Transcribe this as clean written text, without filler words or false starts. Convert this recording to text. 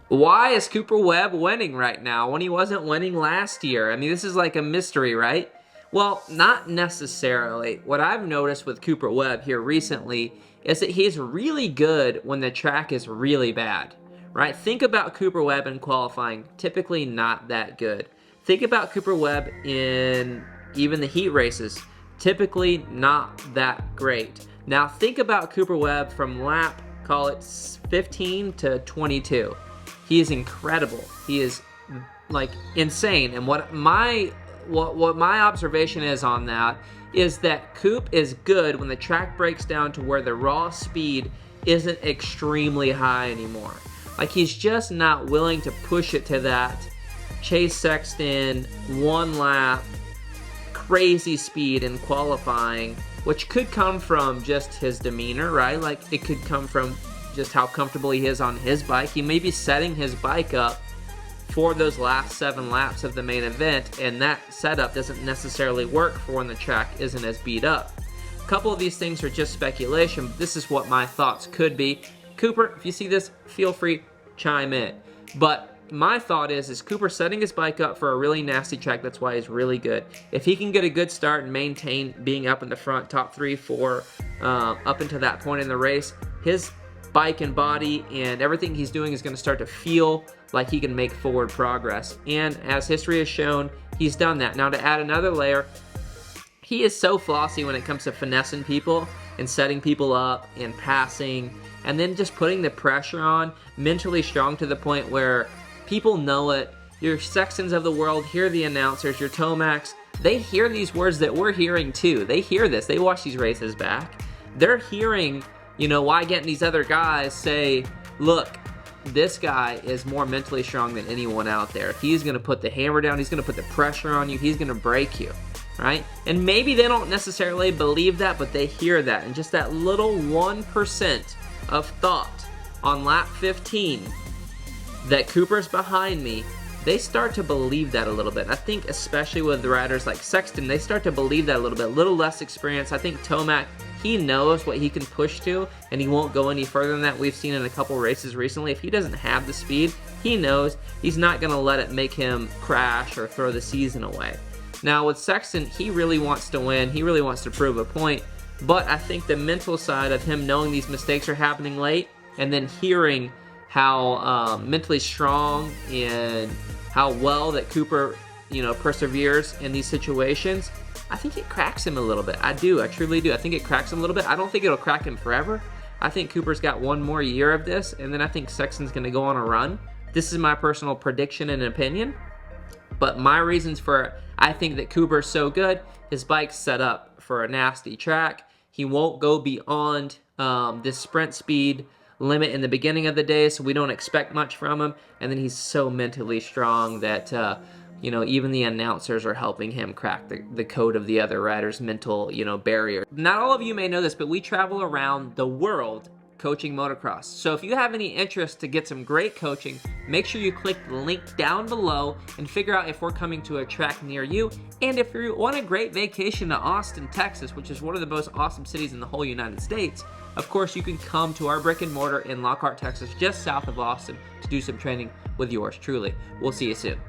Why is Cooper Webb winning right now when he wasn't winning last year? I mean, this is like a mystery, right? Well, not necessarily. What I've noticed with Cooper Webb here recently is that he's really good when the track is really bad, right? Think about Cooper Webb in qualifying, typically not that good. Think about Cooper Webb in even the heat races, typically not that great. Now think about Cooper Webb from lap, call it 15 to 22. He is incredible. He is like insane. And what my observation is on that is that Coop is good when the track breaks down to where the raw speed isn't extremely high anymore. Like he's just not willing to push it to that Chase Sexton one lap crazy speed in qualifying, which could come from just his demeanor, right? Like it could come from just how comfortable he is on his bike. He may be setting his bike up for those last 7 laps of the main event, and that setup doesn't necessarily work for when the track isn't as beat up. A couple of these things are just speculation, but this is what my thoughts could be. Cooper, if you see this, feel free, chime in. But my thought is Cooper setting his bike up for a really nasty track. That's why he's really good. If he can get a good start and maintain being up in the front, top 3, 4, up until that point in the race, his bike and body and everything he's doing is going to start to feel like he can make forward progress. And as history has shown, he's done that. Now to add another layer, he is so flossy when it comes to finessing people and setting people up and passing and then just putting the pressure on, mentally strong to the point where people know it. Your Sextons of the world hear the announcers, your Tomacs, they hear these words that we're hearing too. They hear this. They watch these races back. They're hearing, why getting these other guys say, look, this guy is more mentally strong than anyone out there. He's going to put the hammer down. He's going to put the pressure on you. He's going to break you, right? And maybe they don't necessarily believe that, but they hear that. And just that little 1% of thought on lap 15 that Cooper's behind me, they start to believe that a little bit. I think especially with the riders like Sexton, they start to believe that a little bit. A little less experience. I think Tomac, he knows what he can push to, and he won't go any further than that. We've seen in a couple races recently, if he doesn't have the speed, he knows he's not going to let it make him crash or throw the season away. Now with Sexton, he really wants to win. He really wants to prove a point, but I think the mental side of him knowing these mistakes are happening late and then hearing how mentally strong and how well that Cooper, perseveres in these situations, I think it cracks him a little bit. I truly do. I think it cracks him a little bit. I don't think it'll crack him forever. I think Cooper's got one more year of this, and then I think Sexton's going to go on a run. This is my personal prediction and opinion, but my reasons for I think that Cooper's so good, his bike's set up for a nasty track. He won't go beyond this sprint speed limit in the beginning of the day, so we don't expect much from him, and then he's so mentally strong that even the announcers are helping him crack the code of the other riders' mental, barrier. Not all of you may know this, but we travel around the world coaching motocross. So if you have any interest to get some great coaching, make sure you click the link down below and figure out if we're coming to a track near you. And if you want a great vacation to Austin, Texas, which is one of the most awesome cities in the whole United States, of course you can come to our brick and mortar in Lockhart, Texas, just south of Austin, to do some training with yours truly. We'll see you soon.